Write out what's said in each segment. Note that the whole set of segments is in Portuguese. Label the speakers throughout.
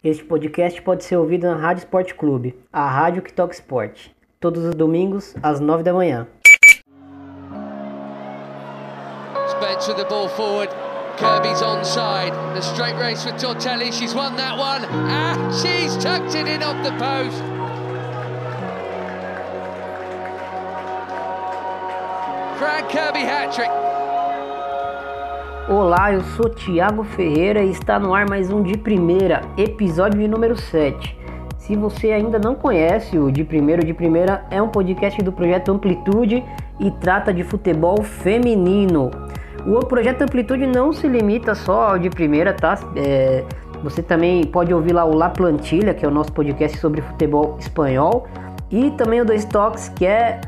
Speaker 1: Este podcast pode ser ouvido na Rádio Sport Clube, a rádio que toca esporte, todos os domingos às 9 da manhã.
Speaker 2: Spence with the ball forward. Kirby's onside. The straight race with Tortelli. She's won that one. She's tucked it in off the post. Fran Kirby hat-trick.
Speaker 1: Olá, eu sou Thiago Ferreira e está no ar mais um De Primeira, episódio de número 7. Se você ainda não conhece o De Primeira é um podcast do Projeto Amplitude e trata de futebol feminino. O Projeto Amplitude não se limita só ao De Primeira, tá? Você também pode ouvir lá o La Plantilha, que é o nosso podcast sobre futebol espanhol, e também o Dois Toques, que é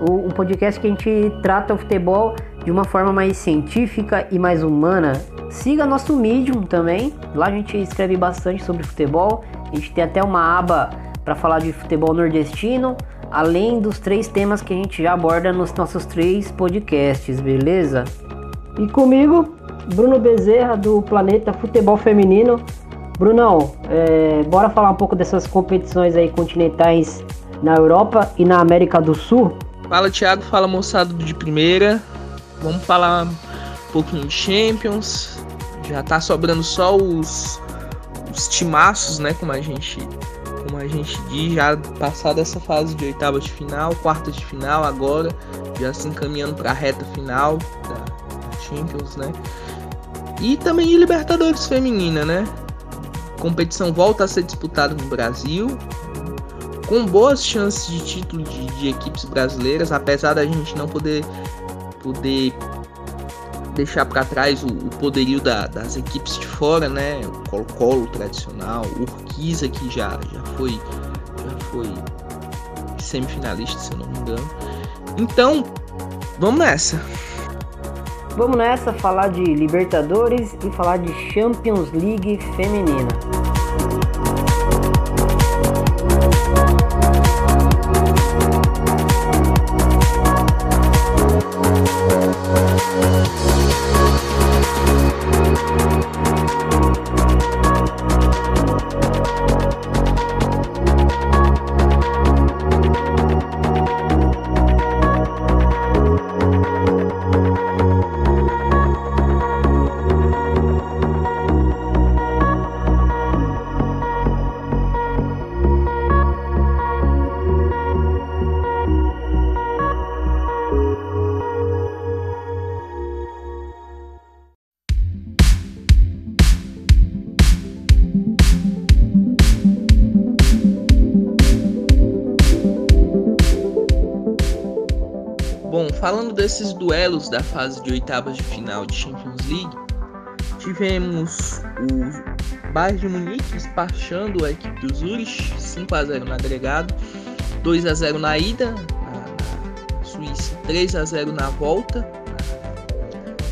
Speaker 1: um podcast que a gente trata o futebol de uma forma mais científica e mais humana. Siga nosso Medium também, lá a gente escreve bastante sobre futebol. A gente tem até uma aba para falar de futebol nordestino, além dos 3 temas que a gente já aborda nos nossos 3 podcasts, beleza? E comigo, Bruno Bezerra, do Planeta Futebol Feminino. Brunão, bora falar um pouco dessas competições aí continentais na Europa e na América do Sul?
Speaker 3: Fala, Thiago, fala, moçada do De Primeira. Vamos falar um pouquinho de Champions. Já tá sobrando só os timaços, né, como a gente diz, já passada essa fase de oitavas de final, quartas de final, agora já se encaminhando para a reta final da Champions, né? E também Libertadores feminina, né? A competição volta a ser disputada no Brasil, com boas chances de título de equipes brasileiras, apesar da gente não poder deixar para trás o poderio das equipes de fora, né? O Colo-Colo tradicional, o Urquiza, que já foi semifinalista, se eu não me engano. Então, vamos nessa.
Speaker 1: Vamos nessa, falar de Libertadores e falar de Champions League feminina.
Speaker 3: Bom, falando desses duelos da fase de oitavas de final de Champions League, tivemos o Bayern de Munique despachando a equipe do Zurich, 5-0 no agregado, 2-0 na ida, na Suíça, 3-0 na volta,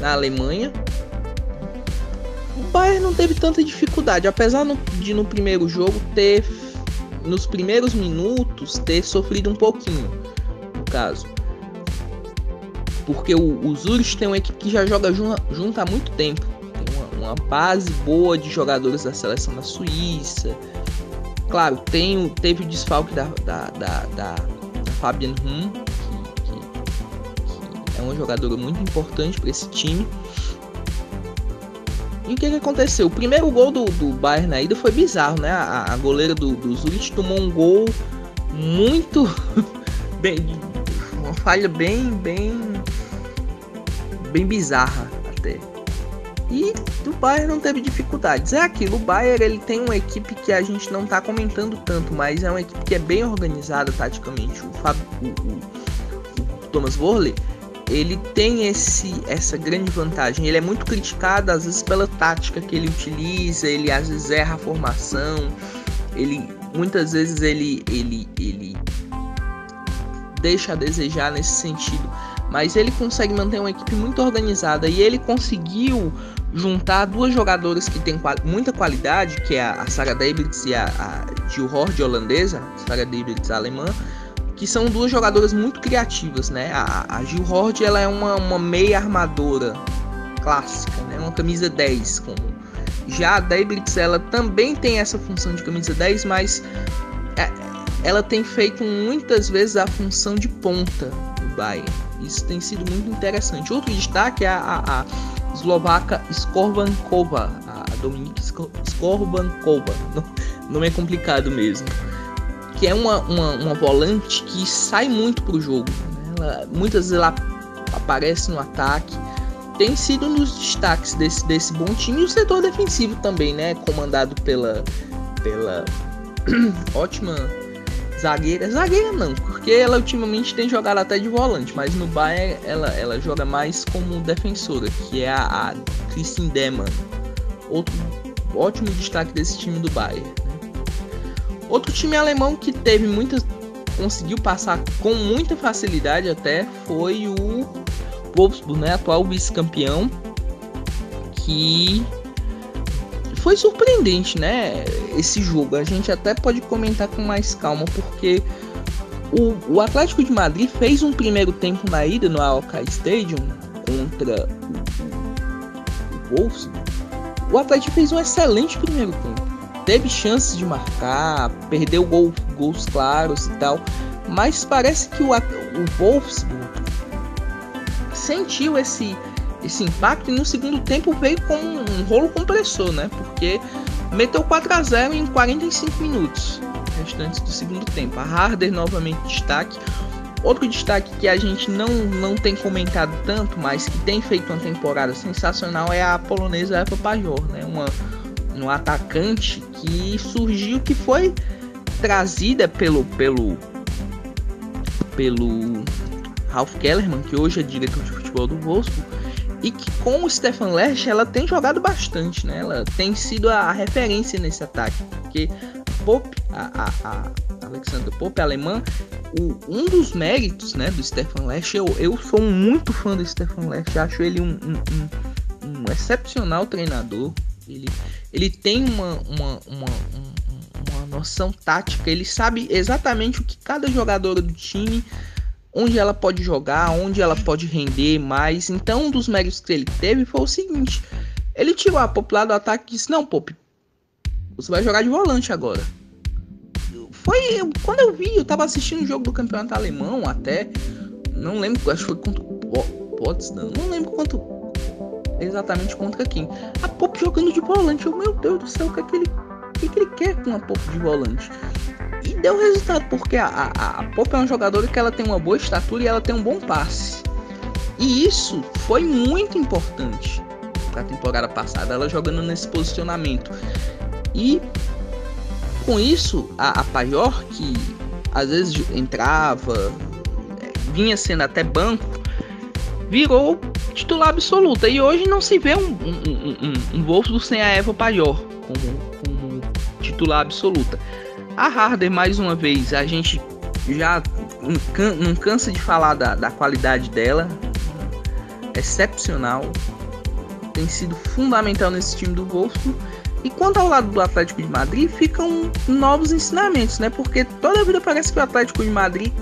Speaker 3: na Alemanha. O Bayern não teve tanta dificuldade, apesar de no primeiro jogo nos primeiros minutos, ter sofrido um pouquinho, no caso. Porque o Zurich tem uma equipe que já joga junto há muito tempo. Tem uma base boa de jogadores da seleção da Suíça. Claro, teve o desfalque da Fabian Ruhm, que é uma jogadora muito importante para esse time. E o que aconteceu? O primeiro gol do Bayern na ida foi bizarro, né? A goleira do Zurich tomou um gol muito... uma falha bem bizarra até. E o Bayern não teve dificuldades. É aquilo, o Bayern ele tem uma equipe que a gente não tá comentando tanto, mas é uma equipe que é bem organizada taticamente. O Thomas Voerle, ele tem essa grande vantagem. Ele é muito criticado às vezes pela tática que ele utiliza, ele às vezes erra a formação, muitas vezes ele deixa a desejar nesse sentido, mas ele consegue manter uma equipe muito organizada e ele conseguiu juntar 2 jogadoras que têm muita qualidade, que é a Sarah Davids e a Jill Horde holandesa, Sarah Davids alemã, que são 2 jogadoras muito criativas, né? A Jill Horde, ela é uma meia armadora clássica, né? Uma camisa 10, como Já a Deibrich, ela também tem essa função de camisa 10, mas ela tem feito muitas vezes a função de ponta do Bayern. Isso tem sido muito interessante. Outro destaque é a eslovaca Skorbankova, a Dominika Skorbankova, nome é complicado mesmo, que é uma volante que sai muito pro jogo, né? Muitas vezes ela aparece no ataque, tem sido um dos destaques desse bom time. E o setor defensivo também, né, comandado pela ótima zagueira não, porque ela ultimamente tem jogado até de volante, mas no Bayern ela joga mais como defensora, que é a Christine Demann, outro ótimo destaque desse time do Bayern, né? Outro time alemão que conseguiu passar com muita facilidade até foi o Wolfsburg, né, atual vice-campeão, que foi surpreendente, né, esse jogo. A gente até pode comentar com mais calma, porque o Atlético de Madrid fez um primeiro tempo na ida no AOK Stadium contra o Wolfsburg. O Atlético fez um excelente primeiro tempo, teve chances de marcar, perdeu gols claros e tal, mas parece que o Wolfsburg sentiu esse impacto e no segundo tempo veio com um rolo compressor, né? Porque meteu 4-0 em 45 minutos restantes do segundo tempo. A Harder novamente destaque. Outro destaque que a gente não tem comentado tanto, mas que tem feito uma temporada sensacional, é a polonesa Eva Pajor, né? Um atacante que surgiu, que foi trazida pelo Ralf Kellermann, que hoje é diretor de futebol do Wolfsburg, e que com o Stefan Lerch ela tem jogado bastante, né? Ela tem sido a referência nesse ataque, porque a Alexandra Popp, alemã, um dos méritos, né, do Stefan Lerch, eu sou muito fã do Stefan Lerch, acho ele um excepcional treinador. Ele tem uma noção tática, ele sabe exatamente o que cada jogadora do time, onde ela pode jogar, onde ela pode render mais. Então, um dos méritos que ele teve foi o seguinte: ele tirou a Popp lá do ataque e disse: não, Popp, você vai jogar de volante agora. Quando eu vi, eu tava assistindo o jogo do campeonato alemão até, não lembro, acho que foi contra o Potsdam, não lembro exatamente contra quem. A Popp jogando de volante, meu Deus do céu, o que ele quer com a Popp de volante? E deu resultado, porque a Popp é uma jogadora que ela tem uma boa estatura e ela tem um bom passe. E isso foi muito importante para a temporada passada, ela jogando nesse posicionamento. E com isso, a Pajor, que às vezes entrava, vinha sendo até banco, virou titular absoluta. E hoje não se vê um Wolfsburg sem a Eva Pajor como titular absoluta. A Harder, mais uma vez, a gente já não cansa de falar da qualidade dela, excepcional, tem sido fundamental nesse time do Wolfsburg. E quanto ao lado do Atlético de Madrid, ficam novos ensinamentos, né? Porque toda a vida parece que o Atlético de Madrid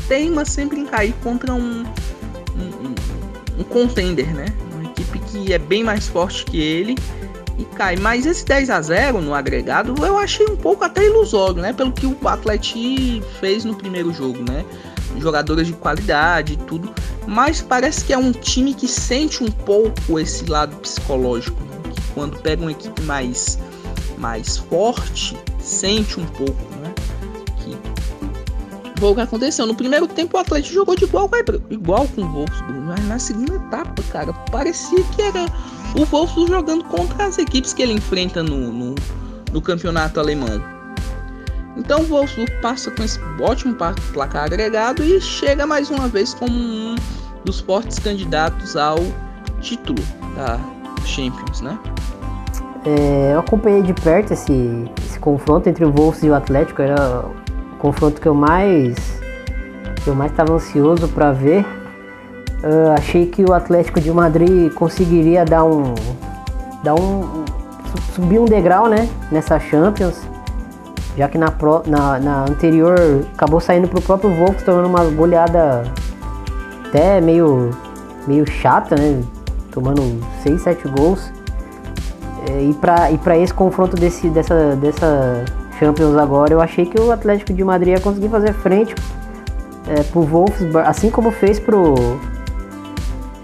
Speaker 3: teima sempre em cair contra um contender, né? Uma equipe que é bem mais forte que ele e cai. Mas esse 10-0 no agregado eu achei um pouco até ilusório, né? Pelo que o Atlético fez no primeiro jogo, né? Jogadoras de qualidade e tudo. Mas parece que é um time que sente um pouco esse lado psicológico, né? Que quando pega uma equipe mais forte, sente um pouco, né? Que foi o que aconteceu. No primeiro tempo o Atlético jogou de igual com o Wolfsburg, mas na segunda etapa, cara, parecia que era o Wolfsburg jogando contra as equipes que ele enfrenta no campeonato alemão. Então o Wolfsburg passa com esse ótimo placar agregado e chega mais uma vez como um dos fortes candidatos ao título da Champions, né?
Speaker 1: Eu acompanhei de perto esse confronto entre o Wolfsburg e o Atlético. Era o confronto que eu mais estava ansioso para ver. Achei que o Atlético de Madrid conseguiria subir um degrau, né, nessa Champions, já que na anterior acabou saindo pro próprio Wolfsburg, tomando uma goleada até meio chata, né, tomando 6-7 gols. E para esse confronto dessa Champions agora, eu achei que o Atlético de Madrid ia conseguir fazer frente pro Wolfsburg, assim como fez pro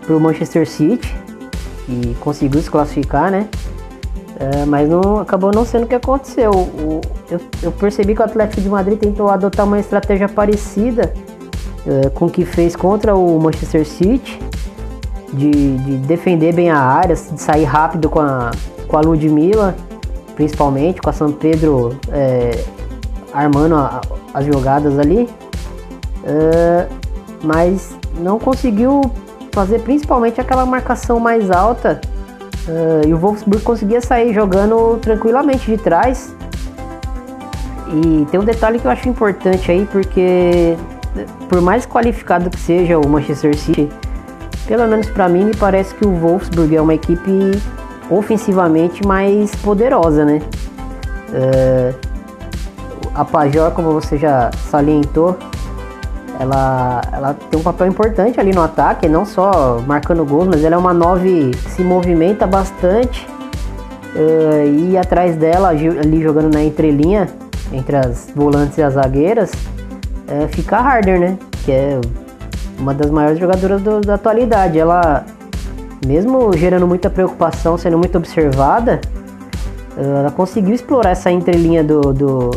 Speaker 1: Manchester City, e conseguiu se classificar, né? Mas acabou não sendo o que aconteceu. Eu percebi que o Atlético de Madrid tentou adotar uma estratégia parecida com o que fez contra o Manchester City, de defender bem a área, de sair rápido com a Ludmilla, principalmente, com a San Pedro armando as jogadas ali, mas não conseguiu fazer principalmente aquela marcação mais alta, e o Wolfsburg conseguia sair jogando tranquilamente de trás. E tem um detalhe que eu acho importante aí, porque por mais qualificado que seja o Manchester City, pelo menos para mim, me parece que o Wolfsburg é uma equipe ofensivamente mais poderosa, né? A Pajor, como você já salientou, ela tem um papel importante ali no ataque, não só marcando gols, mas ela é uma 9 que se movimenta bastante, e atrás dela, ali jogando na entrelinha, entre as volantes e as zagueiras, fica a Harder, né? Que é uma das maiores jogadoras da atualidade. Ela, mesmo gerando muita preocupação, sendo muito observada, ela conseguiu explorar essa entrelinha do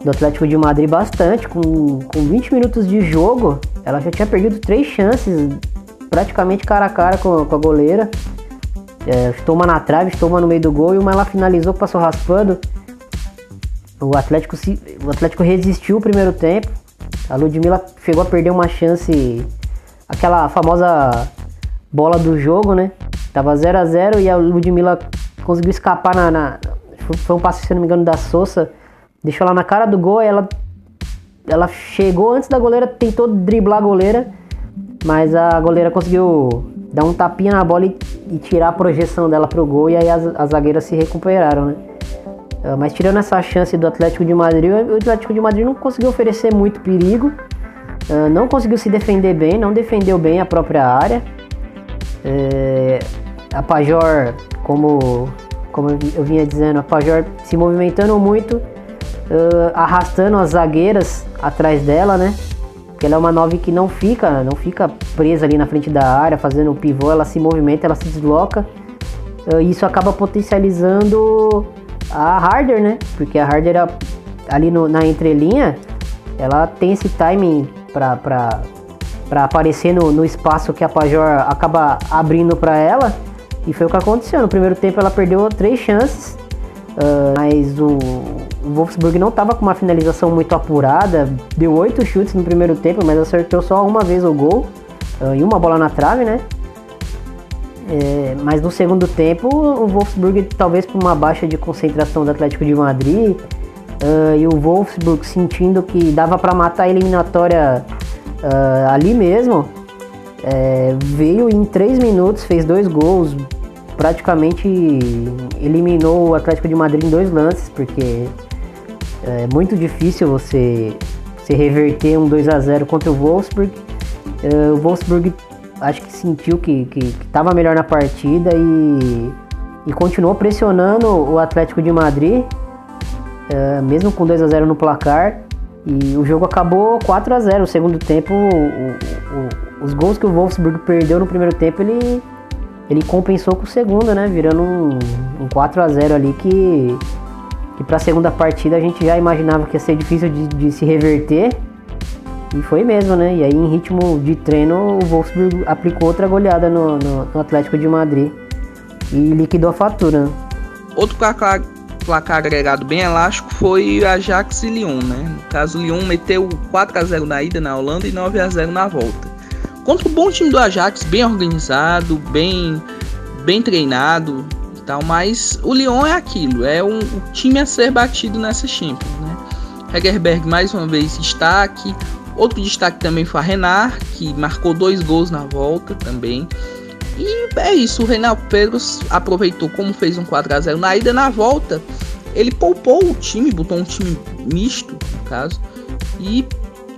Speaker 1: Atlético de Madrid bastante. Com 20 minutos de jogo, ela já tinha perdido 3 chances, praticamente cara a cara com a goleira. Chutou uma na trave, chutou uma no meio do gol e uma ela finalizou, passou raspando. O Atlético resistiu o primeiro tempo. A Ludmilla chegou a perder uma chance, aquela famosa bola do jogo, né? Tava 0-0 e a Ludmilla conseguiu escapar foi um passe, se não me engano, da Sousa. Deixou ela na cara do gol, e ela chegou antes da goleira, tentou driblar a goleira, mas a goleira conseguiu dar um tapinha na bola e tirar a projeção dela pro gol, e aí as zagueiras se recuperaram, né? Mas tirando essa chance do Atlético de Madrid, o Atlético de Madrid não conseguiu oferecer muito perigo, não conseguiu se defender bem, não defendeu bem a própria área. A Pajor, como eu vinha dizendo, a Pajor se movimentando muito, arrastando as zagueiras atrás dela, né? Porque ela é uma 9 que não fica presa ali na frente da área, fazendo o pivô, ela se movimenta, ela se desloca. E isso acaba potencializando a Harder, né? Porque a Harder ali na entrelinha, ela tem esse timing para aparecer no espaço que a Pajor acaba abrindo para ela. E foi o que aconteceu. No primeiro tempo ela perdeu 3 chances, mas o Wolfsburg não estava com uma finalização muito apurada. Deu 8 chutes no primeiro tempo, mas acertou só uma vez o gol, e uma bola na trave, né? Mas no segundo tempo o Wolfsburg, talvez por uma baixa de concentração do Atlético de Madrid, e o Wolfsburg sentindo que dava para matar a eliminatória ali mesmo, veio em 3 minutos, fez 2 gols, praticamente eliminou o Atlético de Madrid em 2 lances, porque é muito difícil você reverter um 2-0 contra o Wolfsburg. O Wolfsburg acho que sentiu que estava melhor na partida e continuou pressionando o Atlético de Madrid, mesmo com 2-0 no placar, e o jogo acabou 4-0. No segundo tempo, os gols que o Wolfsburg perdeu no primeiro tempo, ele compensou com o segundo, né? Virando um 4-0 ali que para a segunda partida a gente já imaginava que ia ser difícil de se reverter. E foi mesmo, né? E aí, em ritmo de treino, o Wolfsburg aplicou outra goleada no Atlético de Madrid e liquidou a fatura, né?
Speaker 3: Outro placar agregado bem elástico foi Ajax e Lyon, né? No caso, o Lyon meteu 4-0 na ida na Holanda e 9-0 na volta. Contra o bom time do Ajax, bem organizado, bem treinado e tal, mas o Lyon é aquilo, é um time a ser batido nessa Champions, né? Hegerberg mais uma vez destaque. Outro destaque também foi a Renard, que marcou 2 gols na volta também. E é isso, o Reinaldo Pedros aproveitou, como fez um 4-0 na ida, na volta ele poupou o time, botou um time misto, no caso, e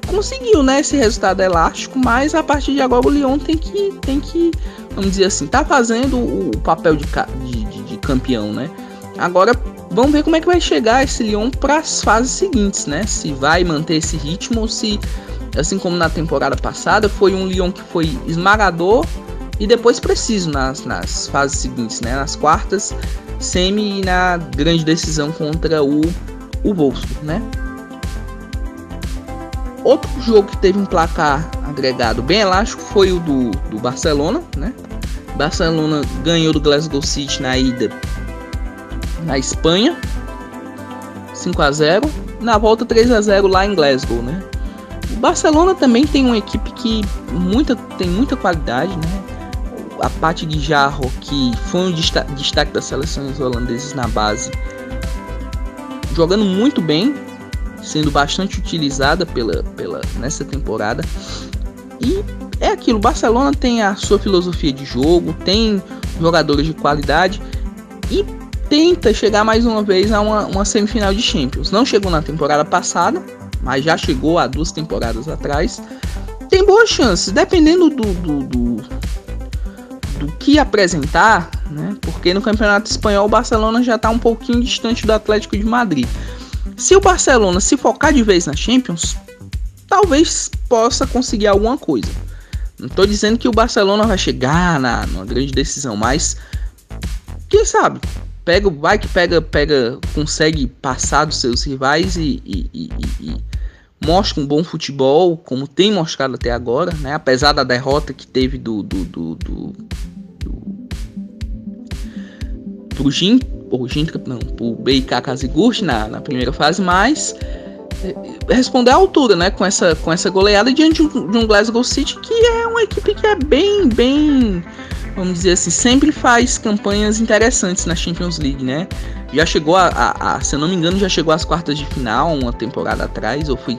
Speaker 3: conseguiu, né, esse resultado elástico. Mas a partir de agora o Lyon tem que vamos dizer assim, tá fazendo o papel de campeão, né? Agora vamos ver como é que vai chegar esse Lyon para as fases seguintes, né? Se vai manter esse ritmo ou se, assim como na temporada passada, foi um Lyon que foi esmagador e depois preciso nas fases seguintes, né? Nas quartas, semi e na grande decisão contra o Wolfsburg, né? Outro jogo que teve um placar agregado bem elástico foi o do Barcelona, né? Barcelona ganhou do Glasgow City na ida na Espanha, 5-0, na volta 3-0 lá em Glasgow, né? O Barcelona também tem uma equipe que tem muita qualidade, né? A parte de Jarro, que foi um destaque das seleções holandesas na base, jogando muito bem, sendo bastante utilizada nessa temporada. E é aquilo, o Barcelona tem a sua filosofia de jogo, tem jogadores de qualidade e tenta chegar mais uma vez a uma semifinal de Champions. Não chegou na temporada passada, mas já chegou há 2 temporadas atrás. Tem boas chances, dependendo do que apresentar, né? Porque no Campeonato Espanhol o Barcelona já está um pouquinho distante do Atlético de Madrid. Se o Barcelona se focar de vez na Champions, talvez possa conseguir alguma coisa. Não estou dizendo que o Barcelona vai chegar numa grande decisão, mas quem sabe? Consegue passar dos seus rivais e mostra um bom futebol, como tem mostrado até agora, né? Apesar da derrota que teve pro BK Kazigurt na primeira fase, mas responder à altura, né? Com essa goleada diante de um Glasgow City, que é uma equipe que é bem, vamos dizer assim, sempre faz campanhas interessantes na Champions League, né? Já chegou se eu não me engano, já chegou às quartas de final uma temporada atrás, ou foi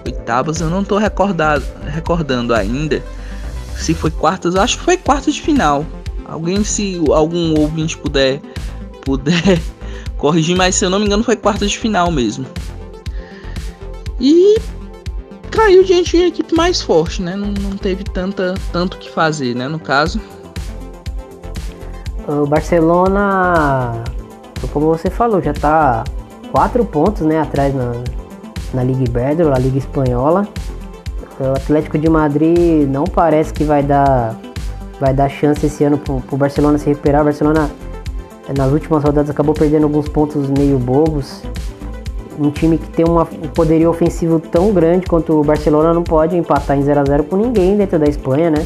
Speaker 3: oitavas, eu não tô recordando ainda se foi quartas, acho que foi quartas de final. Se algum ouvinte puder corrigir, mas se eu não me engano foi quartas de final mesmo. E caiu diante de uma equipe mais forte, né? Não teve tanto que fazer, né? No caso,
Speaker 1: o Barcelona, como você falou, já tá 4 pontos, né, atrás na Liga Iberdrola, a Liga Espanhola. O Atlético de Madrid não parece que vai dar chance esse ano pro Barcelona se recuperar. O Barcelona nas últimas rodadas acabou perdendo alguns pontos meio bobos. Um time que tem um poderio ofensivo tão grande quanto o Barcelona não pode empatar em 0-0 com ninguém dentro da Espanha, né?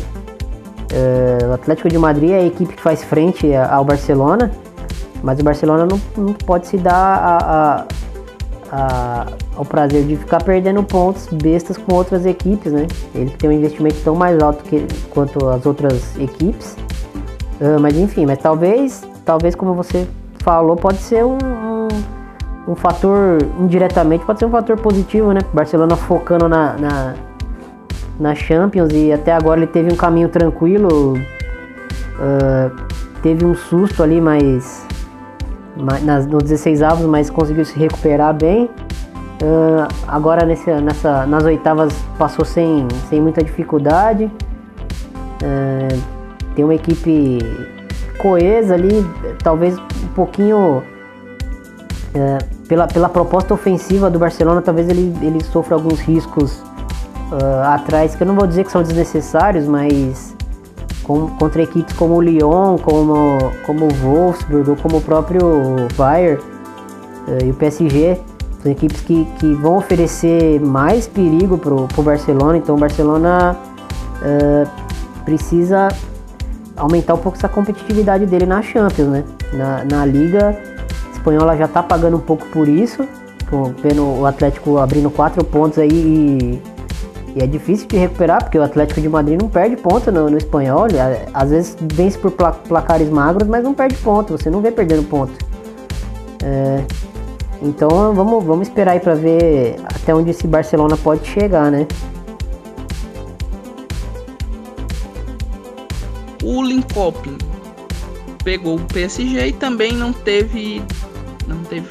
Speaker 1: O Atlético de Madrid é a equipe que faz frente ao Barcelona, mas o Barcelona não pode se dar ao prazer de ficar perdendo pontos bestas com outras equipes, né? Ele tem um investimento tão mais alto quanto as outras equipes. Mas enfim, talvez como você falou, pode ser um fator, indiretamente, pode ser um fator positivo, né? O Barcelona focando na Champions, e até agora ele teve um caminho tranquilo, teve um susto ali, mas nos 16avos, mas conseguiu se recuperar bem. Agora nas oitavas passou sem muita dificuldade. Tem uma equipe coesa ali, talvez um pouquinho pela proposta ofensiva do Barcelona, talvez ele sofra alguns riscos atrás, que eu não vou dizer que são desnecessários, mas contra equipes como o Lyon, como o Wolfsburg, ou como o próprio Bayern e o PSG, são equipes que vão oferecer mais perigo pro Barcelona. Então o Barcelona precisa aumentar um pouco essa competitividade dele na Champions, né? Na Liga Espanhola já tá pagando um pouco por isso, vendo o Atlético abrindo 4 pontos aí, e é difícil de recuperar, porque o Atlético de Madrid não perde ponto no Espanhol. Às vezes vence por placares magros, mas não perde ponto, você não vê perdendo ponto. Então vamos esperar aí para ver até onde esse Barcelona pode chegar, né?
Speaker 3: O Linköping pegou o PSG e também não teve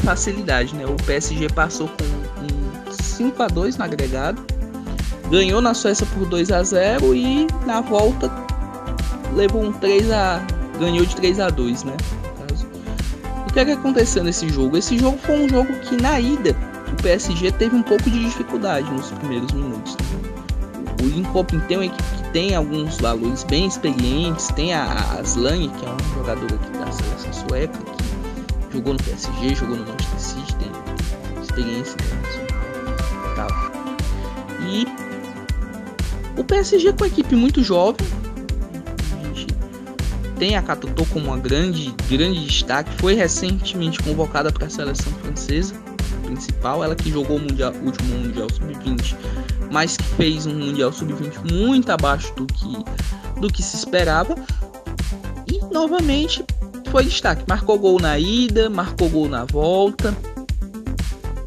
Speaker 3: facilidade, né? O PSG passou com 5-2 no agregado, ganhou na Suécia por 2-0 e na volta levou ganhou de 3-2, né? que aconteceu nesse jogo? Esse jogo foi um jogo que na ida o PSG teve um pouco de dificuldade nos primeiros minutos. O Linköping tem uma equipe que tem alguns valores bem experientes, tem a Aslan, que é uma jogadora aqui da seleção sueca, que jogou no PSG, jogou no Manchester City, tem experiência internacional. E o PSG com uma equipe muito jovem. A gente tem a Katoto como uma grande destaque, foi recentemente convocada para a seleção francesa principal, ela que jogou o último Mundial Sub-20, mas que fez um Mundial Sub-20 muito abaixo do que se esperava, e novamente foi destaque, marcou gol na ida, marcou gol na volta.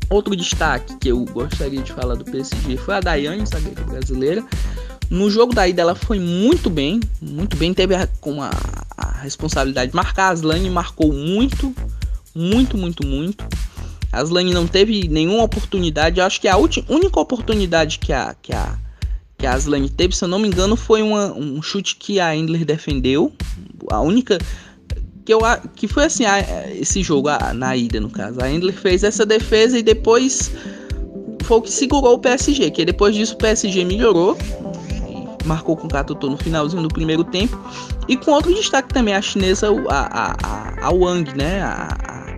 Speaker 3: Outro destaque que eu gostaria de falar do PSG foi a Daiane, zagueira brasileira. No jogo da ida ela foi muito bem, teve com a responsabilidade de marcar. A Aslan marcou muito. A Aslan não teve nenhuma oportunidade. Eu acho que a única oportunidade que a Aslan teve, se eu não me engano, foi um chute que a Endler defendeu. A única que foi assim, esse jogo na ida, no caso. A Endler fez essa defesa e depois foi o que segurou o PSG, que depois disso o PSG melhorou, marcou com o Katoto no finalzinho do primeiro tempo, e com outro destaque também, a chinesa, a Wang, né, a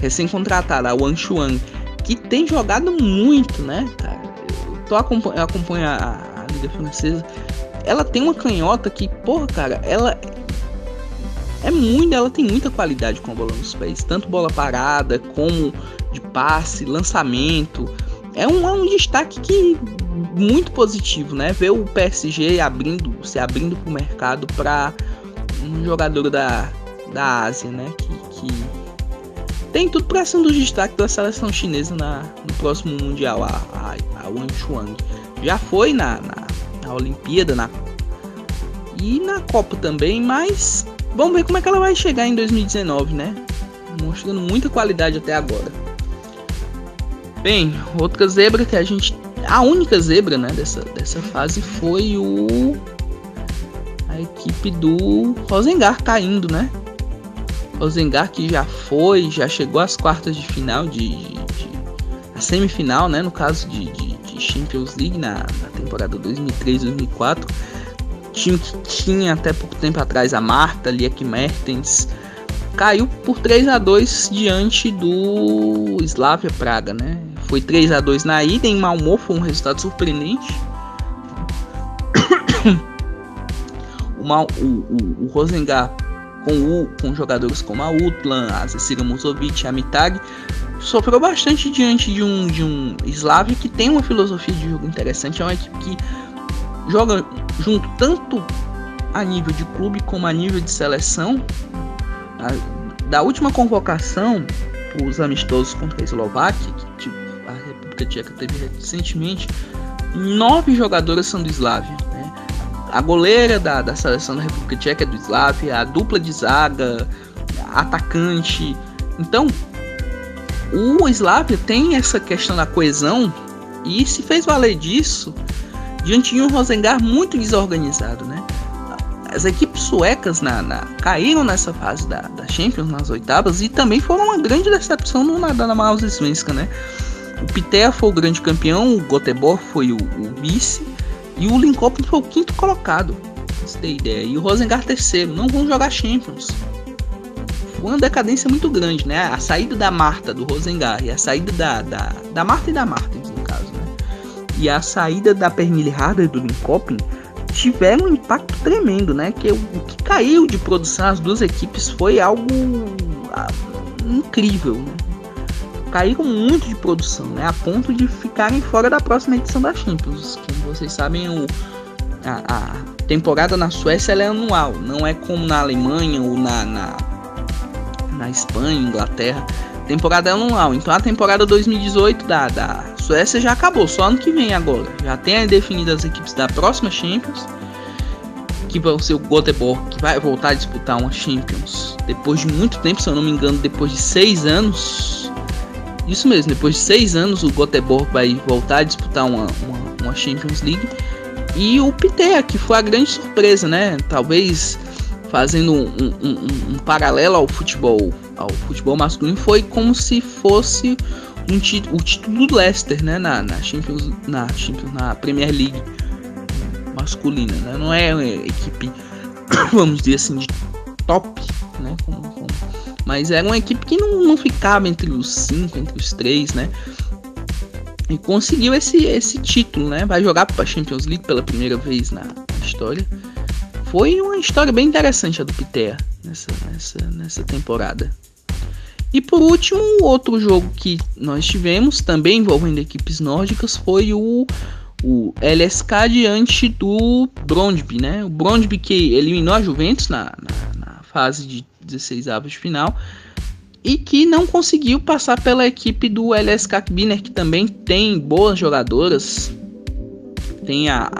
Speaker 3: recém-contratada, a Wang Chuan, que tem jogado muito, né, cara. Eu acompanho a Liga Francesa. Ela tem uma canhota que, porra, cara, ela tem muita qualidade com a bola nos pés, tanto bola parada como de passe, lançamento. É um destaque que muito positivo, né? Ver o PSG se abrindo para o mercado para um jogador da Ásia, né? Que tem tudo para ser um dos destaques da seleção chinesa no próximo Mundial, a Wang Chuan. Já foi na Olimpíada e na Copa também, mas vamos ver como é que ela vai chegar em 2019, né? Mostrando muita qualidade até agora. Bem, outra zebra que a única zebra, né, dessa fase foi a equipe do Rosengard caindo, né? Rosengard que já chegou às quartas de final, a semifinal, né, no caso de Champions League na temporada 2003-2004. Time que tinha até pouco tempo atrás a Marta, Lieke Mertens, caiu por 3-2 diante do Slavia Praga, né? Foi 3-2 na ida, em Malmö foi um resultado surpreendente. O Rosengard com jogadores como a Utlan, a Cecilia Musovic, a Mitag, sofreu bastante diante de um Slavia que tem uma filosofia de jogo interessante. É uma equipe que joga junto tanto a nível de clube como a nível de seleção. Da última convocação, os amistosos contra a Eslováquia, que a República Tcheca teve recentemente, 9 jogadoras são do Slavia, né? A goleira da seleção da República Tcheca é do Slavia, a dupla de zaga, atacante. Então, o Slavia tem essa questão da coesão e se fez valer disso diante de um Rosengard muito desorganizado, né? As equipes suecas caíram nessa fase da Champions, nas oitavas, e também foram uma grande decepção na Allsvenskan, né? O Pitea foi o grande campeão, o Göteborg foi o vice, e o Linköping foi o quinto colocado, pra você ter ideia. E o Rosengard terceiro, não vão jogar Champions. Foi uma decadência muito grande, né? A saída da Marta, do Rosengard, e a saída da Marta e da Martens, no caso, né? E a saída da Pernille Harder do Linköping tiveram um impacto tremendo, né? Que o que caiu de produção as duas equipes foi algo incrível, né? Caíram muito de produção, né? A ponto de ficarem fora da próxima edição da Champions. Como vocês sabem, a temporada na Suécia ela é anual, não é como na Alemanha ou na Espanha, Inglaterra. A temporada é anual. Então a temporada 2018 da Suécia já acabou, só ano que vem agora. Já tem definidas as equipes da próxima Champions, que vão ser o Göteborg, que vai voltar a disputar uma Champions depois de muito tempo, se eu não me engano, depois de 6 anos. Isso mesmo, depois de 6 anos o Göteborg vai voltar a disputar uma Champions League. E o Pitea, que foi a grande surpresa, né? Talvez fazendo um paralelo ao futebol ao futebol masculino foi como se fosse o título do Leicester, né, na Premier League masculina, né? Não é uma equipe, vamos dizer assim, de top, né, mas era uma equipe que não ficava entre os 5, entre os 3, né, e conseguiu esse título, né, vai jogar para a Champions League pela primeira vez na história. Foi uma história bem interessante a do Pittea nessa temporada. E por último, outro jogo que nós tivemos, também envolvendo equipes nórdicas, foi o LSK diante do Brøndby, né? O Brøndby que eliminou a Juventus na fase de 16avos de final e que não conseguiu passar pela equipe do LSK Kbiner, que também tem boas jogadoras. Tem a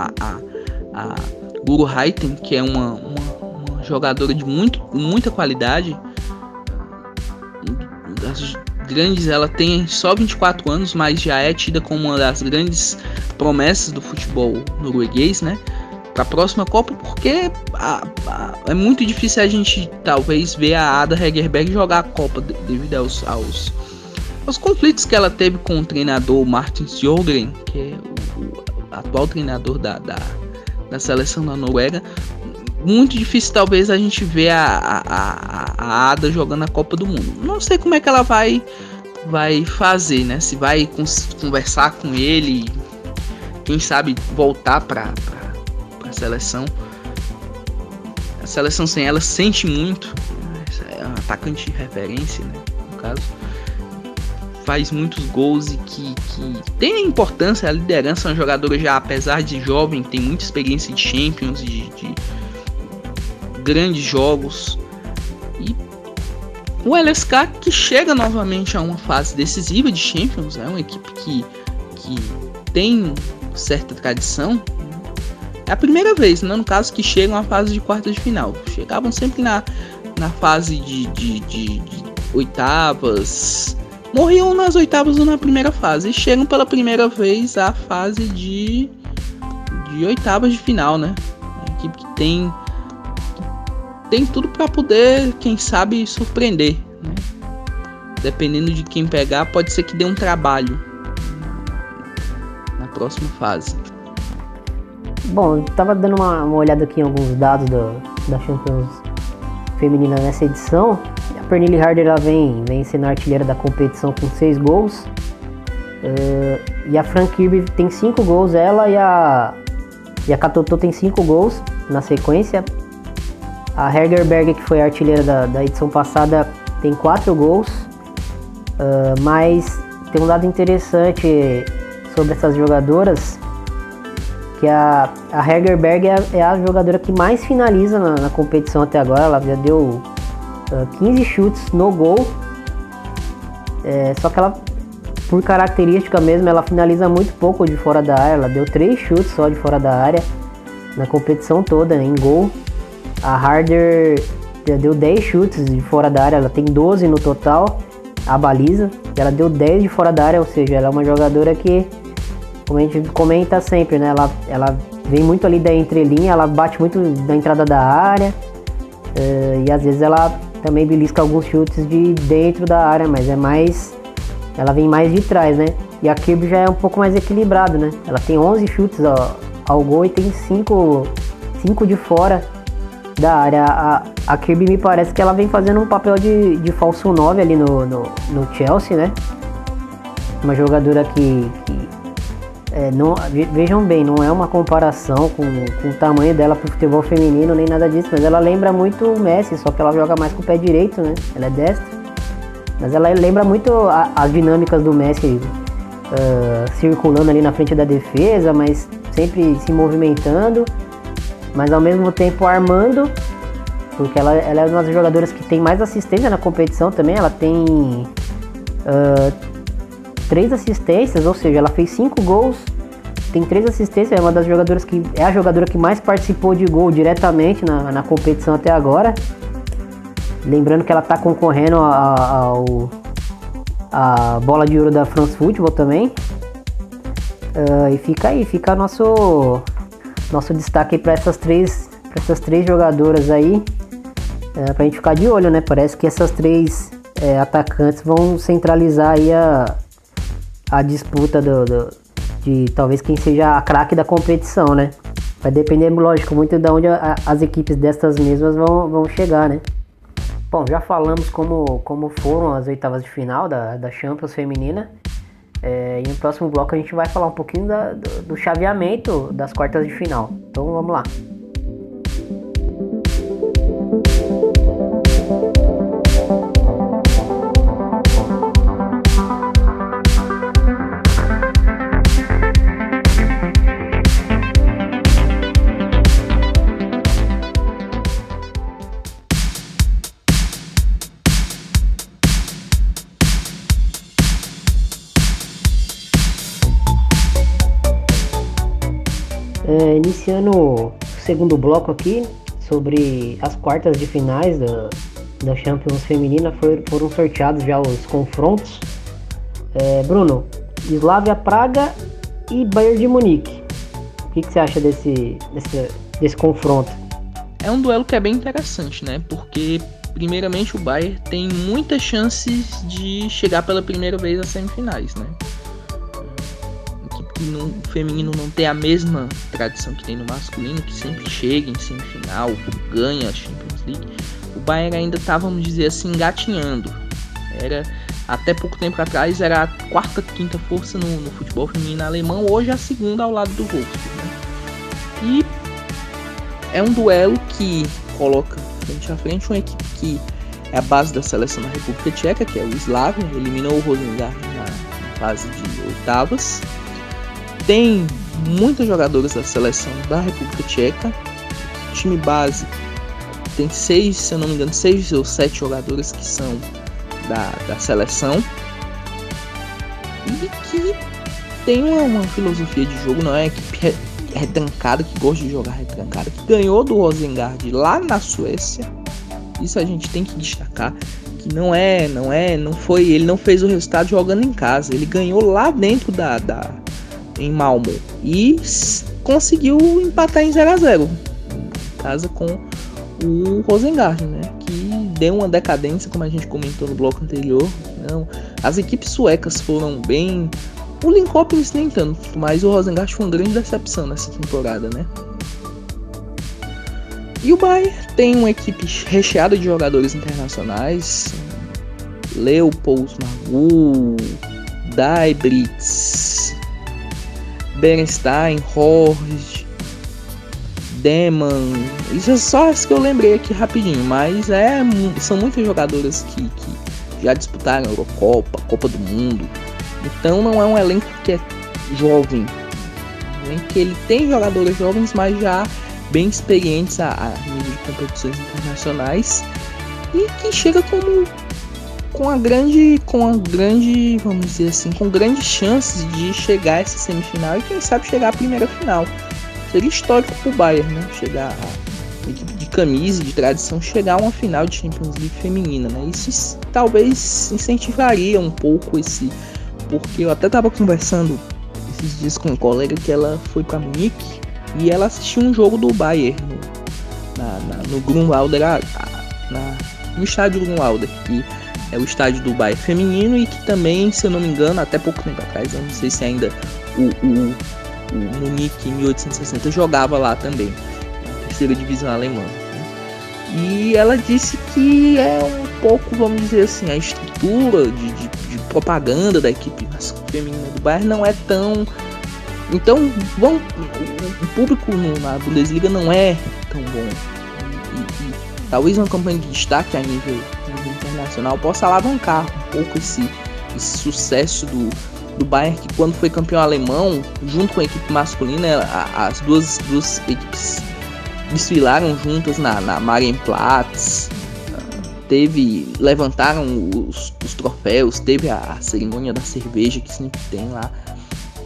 Speaker 3: Guro Reiten, que é uma jogadora de muita qualidade. Das grandes, ela tem só 24 anos, mas já é tida como uma das grandes promessas do futebol norueguês, né? Para a próxima Copa, porque é muito difícil a gente talvez ver a Ada Hegerberg jogar a Copa devido aos conflitos que ela teve com o treinador Martin Sjogren, que é o atual treinador da seleção da Noruega. Muito difícil talvez a gente ver a Ada jogando a Copa do Mundo. Não sei como é que ela vai fazer, né? Se vai conversar com ele, quem sabe voltar para a seleção. A seleção sem ela sente muito. É um atacante de referência, né? No caso, faz muitos gols e que tem a importância, a liderança. É uma jogadora já, apesar de jovem, tem muita experiência de Champions, de grandes jogos. E o LSK que chega novamente a uma fase decisiva de Champions, é uma equipe que tem certa tradição. É a primeira vez, né, no caso, que chegam à fase de quartas de final. Chegavam sempre na fase de oitavas, morriam nas oitavas ou na primeira fase, e chegam pela primeira vez à fase de oitavas de final, né? Uma equipe que tem tudo para poder, quem sabe, surpreender, né? Dependendo de quem pegar, pode ser que dê um trabalho na próxima fase.
Speaker 1: Bom, eu tava dando uma olhada aqui em alguns dados da Champions feminina nessa edição. A Pernille Harder ela vem sendo artilheira da competição com 6 gols. E a Fran Kirby tem 5 gols, ela e a Katotô tem 5 gols na sequência. A Hegerberg, que foi a artilheira da edição passada, tem 4 gols. Mas tem um dado interessante sobre essas jogadoras, que a Hegerberg é a jogadora que mais finaliza na competição até agora. Ela já deu 15 chutes no gol. Só que ela, por característica mesmo, ela finaliza muito pouco de fora da área. Ela deu 3 chutes só de fora da área na competição toda, né, em gol. A Harder já deu 10 chutes de fora da área, ela tem 12 no total, a baliza. Ela deu 10 de fora da área, ou seja, ela é uma jogadora que, como a gente comenta sempre, né, ela vem muito ali da entrelinha, ela bate muito na entrada da área, e às vezes ela também belisca alguns chutes de dentro da área, mas ela vem mais de trás, né? E a Kirby já é um pouco mais equilibrado, né? Ela tem 11 chutes ao gol e tem 5 de fora da área. A Kirby me parece que ela vem fazendo um papel de falso 9 ali no Chelsea, né? Uma jogadora que não, vejam bem, não é uma comparação com o tamanho dela pro futebol feminino, nem nada disso, mas ela lembra muito o Messi, só que ela joga mais com o pé direito, né? Ela é destra, mas ela lembra muito as dinâmicas do Messi, circulando ali na frente da defesa, mas sempre se movimentando, mas ao mesmo tempo armando, porque ela é uma das jogadoras que tem mais assistência na competição também. Ela tem 3 assistências, ou seja, ela fez 5 gols, tem 3 assistências. É uma das jogadoras que é a jogadora que mais participou de gol diretamente na competição até agora. Lembrando que ela está concorrendo a bola de ouro da France Football também. E fica nosso destaque para essas três jogadoras aí, pra gente ficar de olho, né? Parece que essas 3 atacantes vão centralizar aí a disputa de talvez quem seja a craque da competição, né? Vai depender, lógico, muito de onde as equipes destas mesmas vão chegar, né? Bom, já falamos como foram as oitavas de final da Champions feminina. E no próximo bloco a gente vai falar um pouquinho do chaveamento das quartas de final. Então vamos lá. Iniciando o segundo bloco aqui sobre as quartas de finais da Champions feminina, foram sorteados já os confrontos. Bruno, Slavia Praga e Bayern de Munique. O que você acha desse confronto?
Speaker 3: É um duelo que é bem interessante, né? Porque primeiramente o Bayern tem muitas chances de chegar pela primeira vez às semifinais, né? No feminino não tem a mesma tradição que tem no masculino, que sempre chega em semifinal, ganha a Champions League. O Bayern ainda está, vamos dizer assim, engatinhando. Até pouco tempo atrás era a quarta, quinta força no futebol feminino alemão, hoje é a segunda ao lado do Wolfsburg, né? E é um duelo que coloca frente a frente uma equipe que é a base da seleção da República Tcheca, que é o Slavia, eliminou o Rosengard na fase de oitavas. Tem muitas jogadoras da seleção da República Tcheca. O time base tem 6, se eu não me engano, 6 ou 7 jogadoras que são da seleção. E que tem uma filosofia de jogo, não é uma equipe retrancada, que gosta de jogar retrancada, que ganhou do Rosengard lá na Suécia. Isso a gente tem que destacar, que ele não fez o resultado jogando em casa, ele ganhou lá dentro em Malmö e conseguiu empatar em 0-0 em casa com o Rosengard, né? Que deu uma decadência, como a gente comentou no bloco anterior. Não, as equipes suecas foram bem, o Linköping nem tanto, mas o Rosengard foi uma grande decepção nessa temporada, né? E o Bayern tem uma equipe recheada de jogadores internacionais: Leopold Magu, Daibrits, Berenstein, Horst, Deman. Isso é só as que eu lembrei aqui rapidinho, mas são muitas jogadoras que já disputaram a Eurocopa, Copa do Mundo. Então não é um elenco que é jovem, nem que ele tem jogadoras jovens, mas já bem experientes a nível de competições internacionais, e que chega com grandes chances de chegar a essa semifinal e quem sabe chegar à primeira final. Seria histórico pro Bayern, né? Chegar a equipe de camisa, de tradição, chegar a uma final de Champions League feminina, né? Isso talvez incentivaria um pouco porque eu até tava conversando esses dias com um colega que ela foi para Munique e ela assistiu um jogo do Bayern no Grünwalder, no estádio Grünwalder, que é o estádio do Bayern feminino e que também, se eu não me engano, até pouco tempo atrás, eu não sei se ainda o Munique em 1860 jogava lá também, na terceira divisão alemã, né? E ela disse que é um pouco, vamos dizer assim, a estrutura de propaganda da equipe feminina do Bayern não é tão... Então, o público na Bundesliga não é tão bom. E talvez uma campanha de destaque a nível internacional possa alavancar um pouco esse sucesso do Bayern, que quando foi campeão alemão, junto com a equipe masculina, as duas equipes desfilaram juntas na Marienplatz, levantaram os troféus, teve a cerimônia da cerveja que sempre tem lá.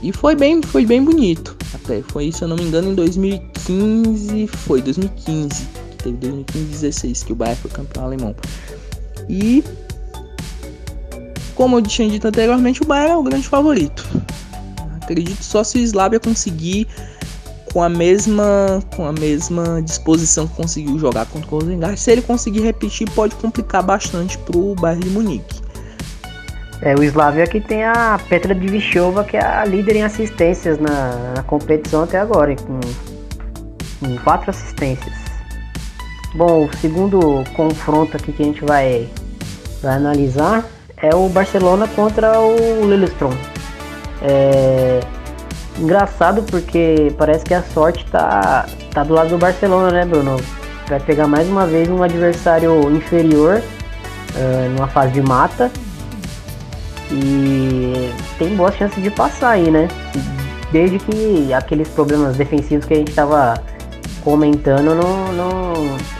Speaker 3: E foi bem bonito. Até foi, se eu não me engano, em 2015. Foi 2015. Teve 2015-16 que o Bayern foi campeão alemão. E como eu tinha dito anteriormente, o Bayern é o grande favorito. Acredito só se o Slavia conseguir com a mesma disposição que conseguiu jogar contra o Rosengard. Se ele conseguir repetir, pode complicar bastante pro Bayern de Munique.
Speaker 1: O Slavia que tem a Petra Divichova, que é a líder em assistências na competição até agora, com 4 assistências. Bom, o segundo confronto aqui que a gente vai analisar é o Barcelona contra o Lillestrøm. Engraçado porque parece que a sorte tá do lado do Barcelona, né, Bruno? Vai pegar mais uma vez um adversário inferior numa fase de mata e tem boas chances de passar aí, né? Desde que aqueles problemas defensivos que a gente tava comentando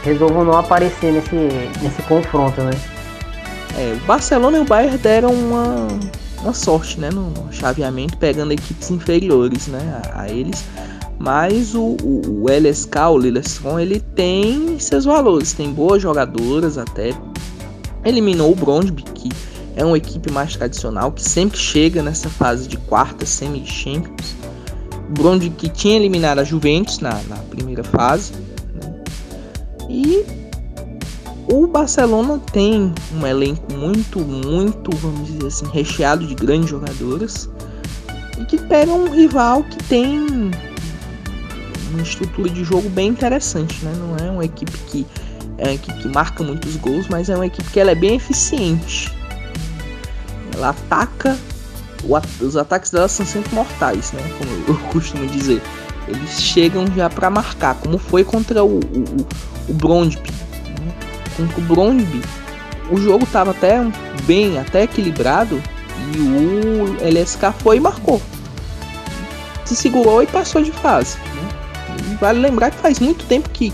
Speaker 1: resolvam não aparecer nesse confronto, né?
Speaker 3: O Barcelona e o Bayern deram uma sorte, né, no chaveamento, pegando equipes inferiores, né, a eles. Mas o LSK, o Lillestrøm, ele tem seus valores, tem boas jogadoras até. Eliminou o Brøndby, que é uma equipe mais tradicional, que sempre chega nessa fase de quarta, semi de Champions. O Brøndby que tinha eliminado a Juventus na primeira fase, né? E o Barcelona tem um elenco muito, vamos dizer assim, recheado de grandes jogadoras e que pega um rival que tem uma estrutura de jogo bem interessante, né? Não é uma equipe que marca muitos gols, mas é uma equipe que ela é bem eficiente. Ela ataca, os ataques dela são sempre mortais, né? Como eu costumo dizer, eles chegam já para marcar, como foi contra o Brøndby. Contra o Brøndby, o jogo estava até equilibrado e o LSK foi e marcou, se segurou e passou de fase, né? Vale lembrar que faz muito tempo que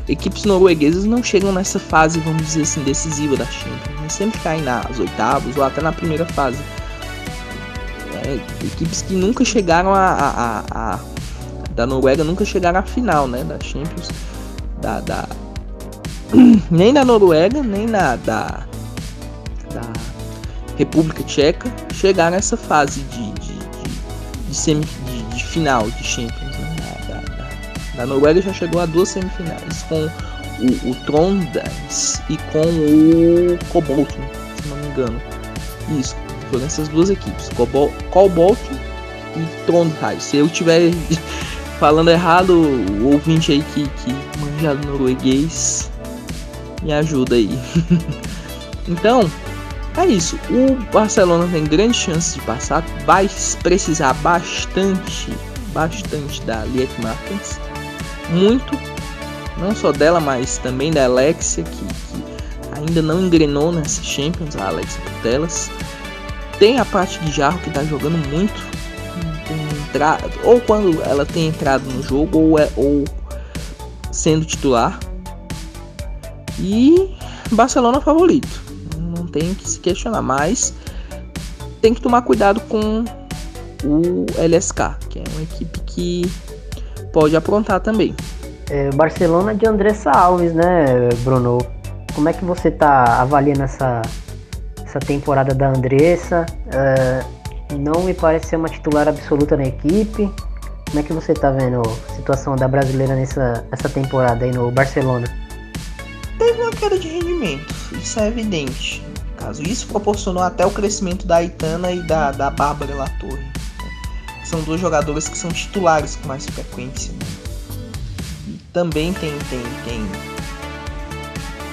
Speaker 3: equipes norueguesas não chegam nessa fase, vamos dizer assim, decisiva da Champions, né? Sempre caem nas oitavas ou até na primeira fase. Equipes que nunca chegaram da Noruega nunca chegaram à final, né, da Champions, nem da Noruega, nem da República Tcheca chegaram nessa fase de final de Champions, né? Da Noruega já chegou a 2 semifinais com o Trondheim e com o Kobolten, se não me engano. Isso, foram essas 2 equipes, Kobolten e Trondheim. Se eu estiver falando errado, o ouvinte aí que manja do norueguês, me ajuda aí. Então, é isso. O Barcelona tem grandes chances de passar. Vai precisar bastante da Lieke Martens. Muito. Não só dela, mas também da Alexia, que ainda não engrenou nessa Champions, a Alexia Putellas. Tem a parte de Jarro, que está jogando muito. Ou quando ela tem entrado no jogo, ou sendo titular. E Barcelona favorito, não tem que se questionar, mas tem que tomar cuidado com o LSK, que é uma equipe que pode aprontar também.
Speaker 1: Barcelona de Andressa Alves, né, Bruno? Como é que você tá avaliando essa temporada da Andressa? Não me parece ser uma titular absoluta na equipe. Como é que você tá vendo a situação da brasileira nessa temporada aí no Barcelona?
Speaker 3: Teve uma queda de rendimento, isso é evidente. Isso proporcionou até o crescimento da Aitana e da Bárbara Latorre, né? São 2 jogadoras que são titulares com mais frequência, né? E também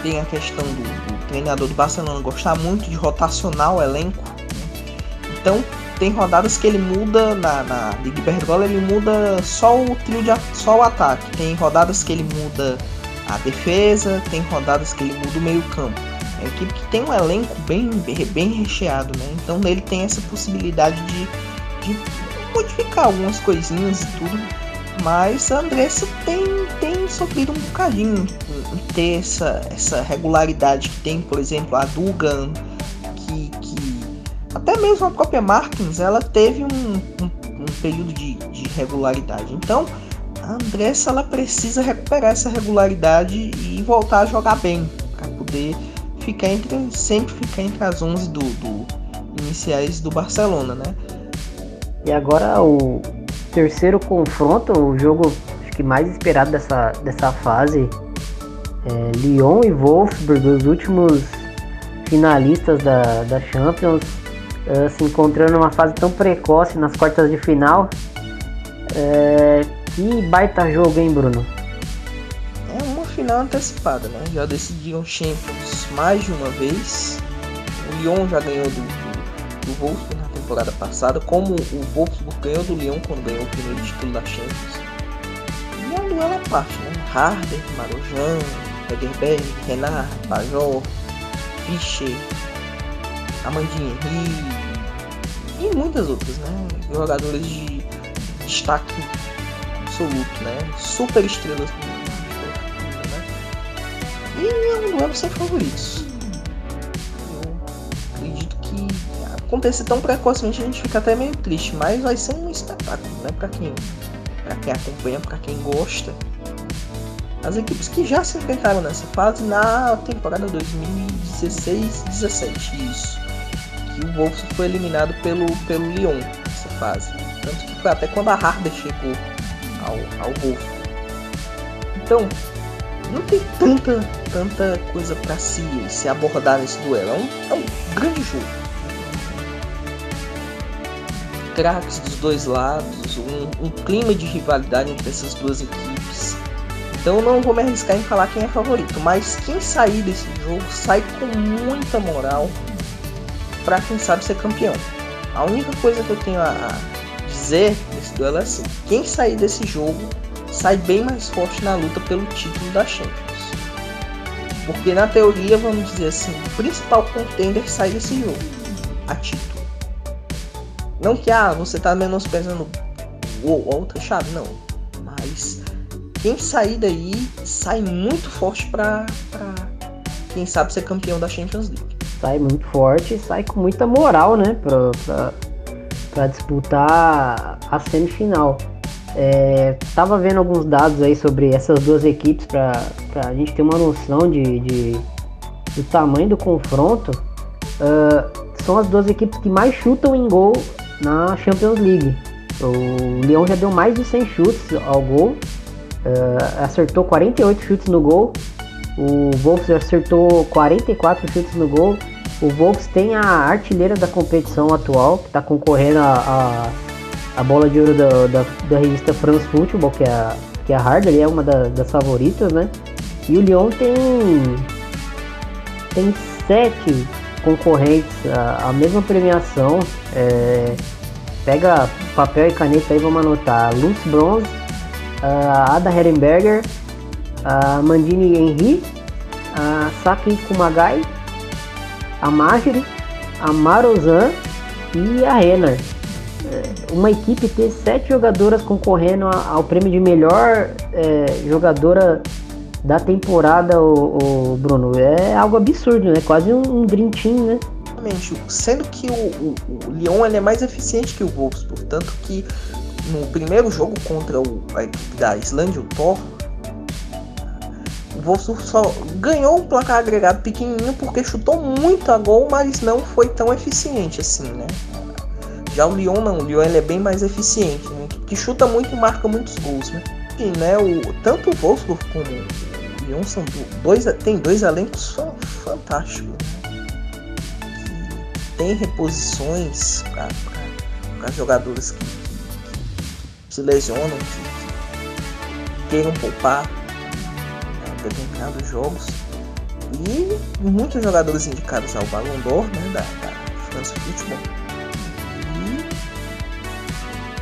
Speaker 3: tem a questão do treinador do Barcelona gostar muito de rotacionar o elenco, né? Então tem rodadas que ele muda na Liga Iberdrola, ele muda só o ataque. Tem rodadas que ele muda a defesa, tem rodadas que ele muda o meio campo. É uma equipe que tem um elenco bem recheado, né? Então ele tem essa possibilidade de modificar algumas coisinhas e tudo. Mas a Andressa tem sofrido um bocadinho em ter essa regularidade que tem, por exemplo, a Dugan, que até mesmo a própria Martins, ela teve um período de regularidade. Então a Andressa, ela precisa recuperar essa regularidade e voltar a jogar bem, para poder sempre ficar entre as 11 do iniciais do Barcelona, né?
Speaker 1: E agora o terceiro confronto, o jogo acho que mais esperado dessa fase. Lyon e Wolfsburg, os últimos finalistas da Champions, se encontrando numa fase tão precoce nas quartas de final. Que baita jogo, hein, Bruno?
Speaker 3: É uma final antecipada, né? Já decidiram Champions mais de uma vez. O Lyon já ganhou do Wolfsburg na temporada passada, como o Wolfsburg ganhou do Lyon quando ganhou o primeiro título da Champions. E é um duelo à parte, né? Harder, Maroujan, Ederberg, Renard, Pajor, Fischer, Amandine Henry e muitas outras, né? Jogadores de destaque absoluto, né? Super estrelas do mundo, né? E é um duelo sem favoritos. Eu acredito que acontecer tão precocemente a gente fica até meio triste, mas vai ser um espetáculo, né? Pra quem acompanha, pra quem gosta. As equipes que já se enfrentaram nessa fase na temporada 2016-17, isso. Que o Wolfsburg foi eliminado pelo Lyon nessa fase. Tanto que foi até quando a Harder chegou ao Wolfsburg. Então, não tem tanta coisa para se abordar nesse duelo. É um grande jogo. Craques dos dois lados, um clima de rivalidade entre essas duas equipes. Então eu não vou me arriscar em falar quem é favorito, mas quem sair desse jogo sai com muita moral para quem sabe ser campeão. A única coisa que eu tenho a dizer desse duelo é assim: quem sair desse jogo sai bem mais forte na luta pelo título da Champions. Porque na teoria, vamos dizer assim, o principal contender sai desse jogo a título. Não que você tá menosprezando a outra chave, não. Mas quem sair daí sai muito forte pra quem sabe ser campeão da Champions League.
Speaker 1: Sai muito forte, sai com muita moral, né? Pra disputar a semifinal. Tava vendo alguns dados aí sobre essas duas equipes pra a gente ter uma noção do tamanho do confronto. São as duas equipes que mais chutam em gol na Champions League. O Lyon já deu mais de 100 chutes ao gol, acertou 48 chutes no gol. O Wolfsburg acertou 44 chutes no gol. O Wolfsburg tem a artilheira da competição atual, que está concorrendo a bola de ouro da revista France Football, que é a Harder, é uma das favoritas, né? E o Lyon tem 7 concorrentes, a mesma premiação. Pega papel e caneta aí, vamos anotar: Lutz Bronze, a Ada Herenberger, a Mandini Henry, a Saki Kumagai, a Marjorie, a Marozan e a Renner. Uma equipe ter 7 jogadoras concorrendo ao prêmio de melhor jogadora da temporada, o Bruno, é algo absurdo, né? Quase um Dream Team, né?
Speaker 3: Sendo que o Lyon ele é mais eficiente que o Wolfsburg, tanto que no primeiro jogo contra a equipe da Islândia, o Thor, o Wolfsburg só ganhou um placar agregado pequenininho porque chutou muito a gol, mas não foi tão eficiente assim, né? Já o Lyon não, o Lyon ele é bem mais eficiente, né? Que chuta muito e marca muitos gols, né? E, né, tanto o Wolfsburg como o Lyon tem dois elencos fantásticos, né? Tem reposições para jogadores que se lesionam, que queiram poupar determinados jogos, e muitos jogadores indicados ao Ballon d'Or, né, da France Football.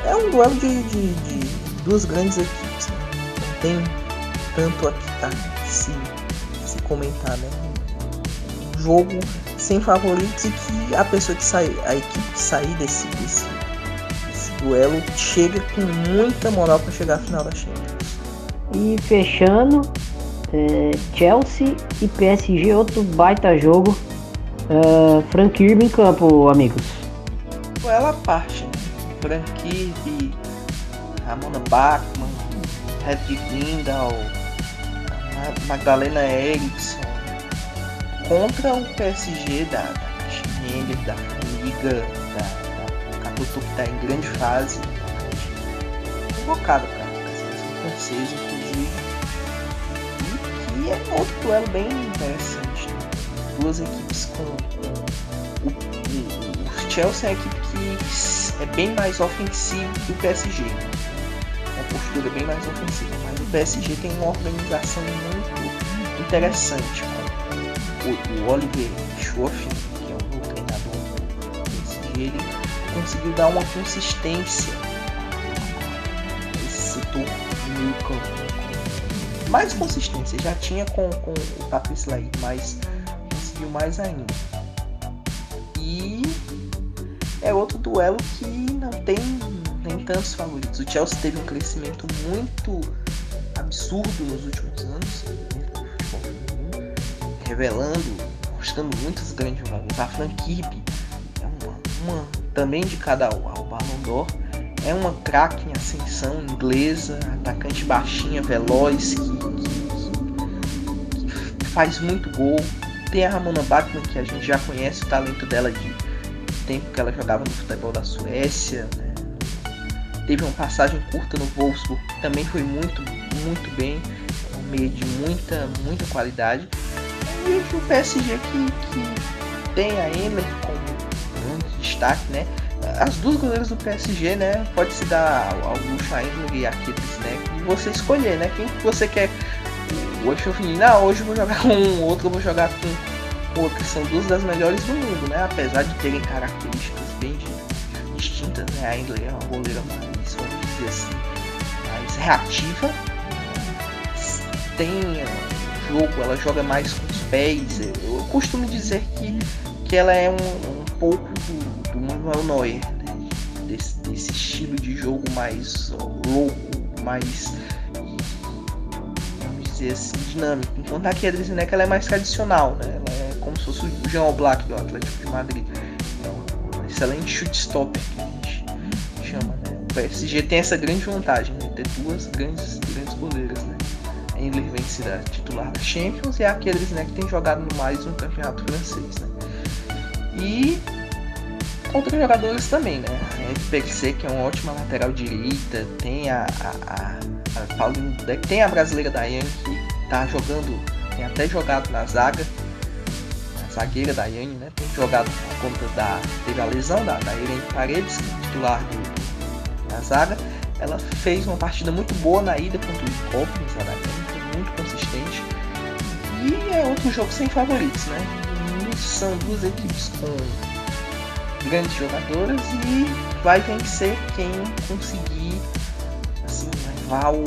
Speaker 3: E é um duelo de duas grandes equipes, né? Não tem tanto aqui a se comentar, né? Um jogo sem favoritos e que a equipe que sair desse duelo chega com muita moral para chegar à final da Champions.
Speaker 1: E fechando, Chelsea e PSG, outro baita jogo. Frank Kirby em campo, amigos.
Speaker 3: Ela parte, né? Frank Kirby, Ramona Bachmann, Hedvig Lindahl, Magdalena Eriksson contra o PSG da Schneider, da Liga, da Caputo, que está em grande fase. desfocada para a seleção francesa, inclusive. E que é outro duelo bem interessante. Né? Duas equipes com o Chelsea é a equipe que é bem mais ofensiva que o PSG. Uma postura bem mais ofensiva, mas o PSG tem uma organização muito interessante. O Olivier Schoffen, que é o novo treinador do PSG, ele conseguiu dar uma consistência nesse setor do meio campo. Mais consistência, já tinha com o Patrice Lahy, mas conseguiu mais ainda. E é outro duelo que não tem nem tantos favoritos. O Chelsea teve um crescimento muito absurdo nos últimos anos, revelando, mostrando muitos grandes jogadores. A Fran Kirby é uma também indicada ao Ballon d'Or. É uma craque em ascensão, inglesa, atacante baixinha, veloz, que faz muito gol. Tem a Ramona Bachmann, que a gente já conhece o talento dela de tempo que ela jogava no futebol da Suécia, né? Teve uma passagem curta no Wolfsburg, que também foi muito bem, um meio de muita qualidade. E o PSG que tem a Emmer como grande destaque, né? As duas goleiras do PSG, né? Pode se dar ao luxo ainda e aqueles, né? E você escolher, né? Quem você quer. Hoje eu falei, não, hoje eu vou jogar com um, outro eu vou jogar com outro, que são duas das melhores do mundo, né? Apesar de terem características bem distintas, né? A Emmer é uma goleira mais, vamos dizer assim, mais reativa. Tem jogo, ela joga mais com os pés. Eu costumo dizer que ela é um pouco do Manuel Neuer, né? desse estilo de jogo mais louco, mais, vamos dizer assim, dinâmico. Enquanto a Kedri Zineck, ela é mais tradicional, né? Ela é como se fosse o Jean Oblak do Atlético de Madrid. É um excelente chute stopper que a gente chama, né? O PSG tem essa grande vantagem, né? Ter duas grandes goleiras, né? A Endler vem ser a titular da Champions e a Kedri Zineck tem jogado mais no campeonato francês, né? E outros jogadores também, né? A FPC, que é uma ótima lateral direita, tem a Pauline Deck, tem a brasileira Daiane, que tá jogando, tem até jogado na zaga, a zagueira Daiane, né? Tem jogado por conta teve a lesão da Irene Paredes, que é titular na zaga. Ela fez uma partida muito boa na ida contra o Liverpool, a Daiane foi muito consistente. E é outro jogo sem favoritos, né? São duas equipes com grandes jogadoras e vai vencer quem conseguir, assim, levar o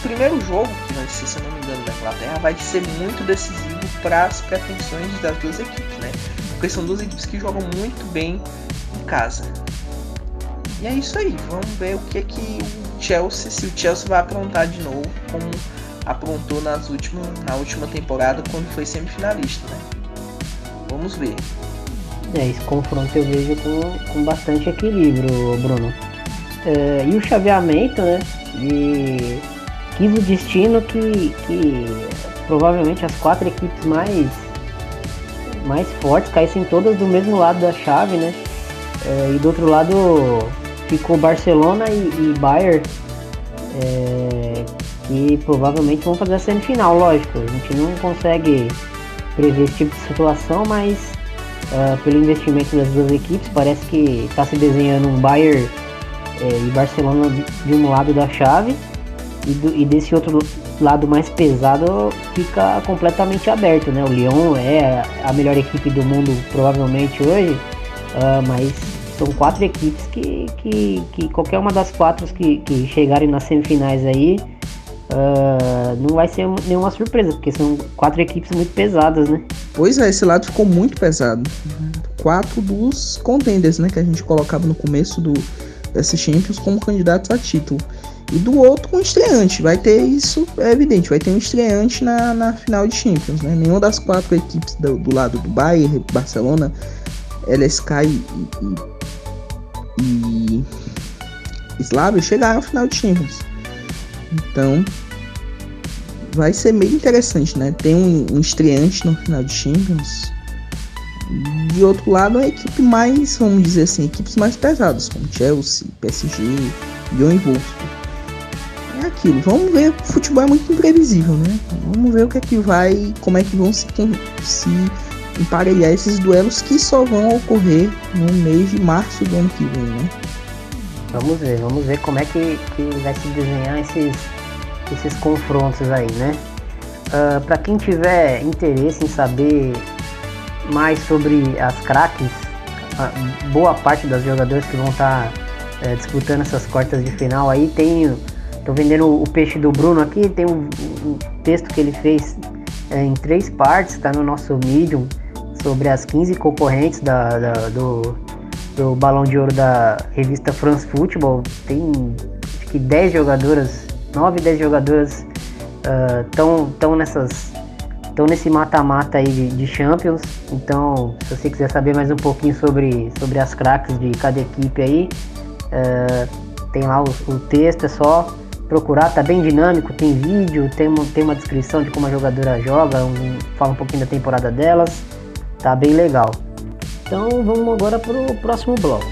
Speaker 3: primeiro jogo, que vai ser, se eu não me engano, da Inglaterra, vai ser muito decisivo para as pretensões das duas equipes, né? Porque são duas equipes que jogam muito bem em casa. E é isso aí, vamos ver o que o Chelsea, se o Chelsea vai aprontar de novo, como aprontou na última temporada, quando foi semifinalista, né? Vamos ver.
Speaker 1: Esse confronto eu vejo com bastante equilíbrio, Bruno. E o chaveamento, né? E quis o destino que provavelmente as quatro equipes mais fortes caíssem todas do mesmo lado da chave, né? E do outro lado ficou Barcelona e Bayern, que provavelmente vão fazer a semifinal, lógico. A gente não consegue prever esse tipo de situação, mas pelo investimento das duas equipes, parece que está se desenhando um Bayern e Barcelona de um lado da chave, e desse outro lado mais pesado fica completamente aberto, né? O Lyon é a melhor equipe do mundo provavelmente hoje, mas são quatro equipes que qualquer uma das quatro que chegarem nas semifinais aí não vai ser nenhuma surpresa, porque são quatro equipes muito pesadas, né?
Speaker 3: Pois é, esse lado ficou muito pesado. 4 dos contenders, né, que a gente colocava no começo dessa Champions como candidatos a título. E do outro, um estreante. Vai ter isso, é evidente, vai ter um estreante na final de Champions, né? Nenhuma das 4 equipes do lado do Bayern, Barcelona, LSK e Slavia chegaram à final de Champions. Então vai ser meio interessante, né? Tem um estreante no final de Champions. De outro lado, a equipe mais, vamos dizer assim, equipes mais pesadas, como Chelsea, PSG, Lyon e Wolfsburg. É aquilo, vamos ver, o futebol é muito imprevisível, né? Vamos ver o que é que vai, como é que vão se emparelhar esses duelos que só vão ocorrer no mês de março do ano que vem, né?
Speaker 1: Vamos ver como é que vai se desenhar esses confrontos aí, né? Para quem tiver interesse em saber mais sobre as craques, boa parte das jogadoras que vão estar disputando essas quartas de final aí, tô vendendo o peixe do Bruno aqui, tem um texto que ele fez em 3 partes, tá no nosso Medium, sobre as 15 concorrentes do Balão de Ouro da revista France Football. Tem acho que 10 jogadoras, 9, 10 jogadoras estão nesse mata-mata aí de Champions. Então, se você quiser saber mais um pouquinho sobre as craques de cada equipe aí, tem lá o texto, é só procurar, tá bem dinâmico, tem vídeo, tem uma descrição de como a jogadora joga, fala um pouquinho da temporada delas, tá bem legal. Então vamos agora pro próximo bloco.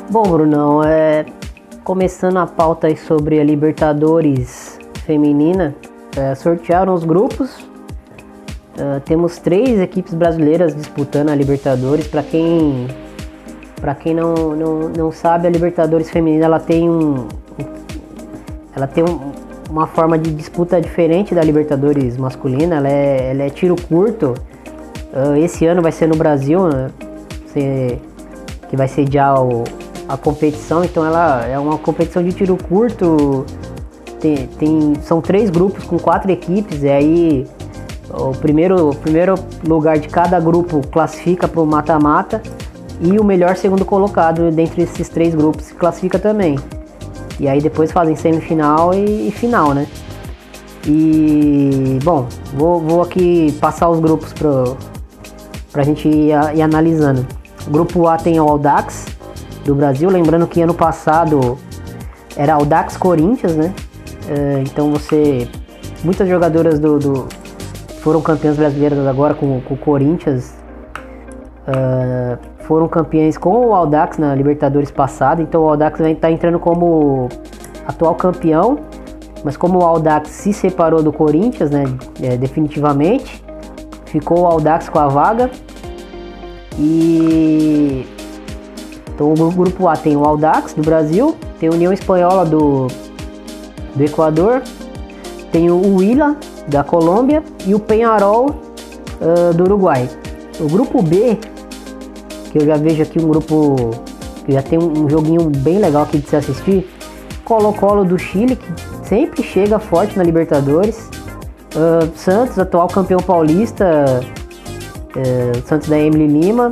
Speaker 1: Bom, Brunão, começando a pauta aí sobre a Libertadores feminina, sortearam os grupos. Temos 3 equipes brasileiras disputando a Libertadores. Para quem não sabe, a Libertadores feminina ela tem uma forma de disputa diferente da Libertadores masculina. Ela é tiro curto. Esse ano vai ser no Brasil, né? Que vai sediar a competição, então ela é uma competição de tiro curto. São 3 grupos com 4 equipes, e aí o primeiro lugar de cada grupo classifica para o mata-mata, e o melhor segundo colocado dentre esses 3 grupos se classifica também. E aí depois fazem semifinal e final, né? E bom, vou aqui passar os grupos pra gente ir analisando. O grupo A tem o Audax do Brasil, lembrando que ano passado era Audax Corinthians, né? Então muitas jogadoras foram campeãs brasileiras agora com o Corinthians, foram campeãs com o Audax na Libertadores passada, então o Audax vai estar entrando como atual campeão, mas como o Audax se separou do Corinthians, né, definitivamente, ficou o Audax com a vaga. E então o grupo A tem o Audax do Brasil, tem a União Espanhola do Equador, tem o Huila da Colômbia e o Peñarol do Uruguai. O grupo B, que eu já vejo aqui um grupo que já tem um joguinho bem legal aqui de se assistir, Colo-Colo do Chile, que sempre chega forte na Libertadores, Santos, atual campeão paulista, Santos da Emily Lima,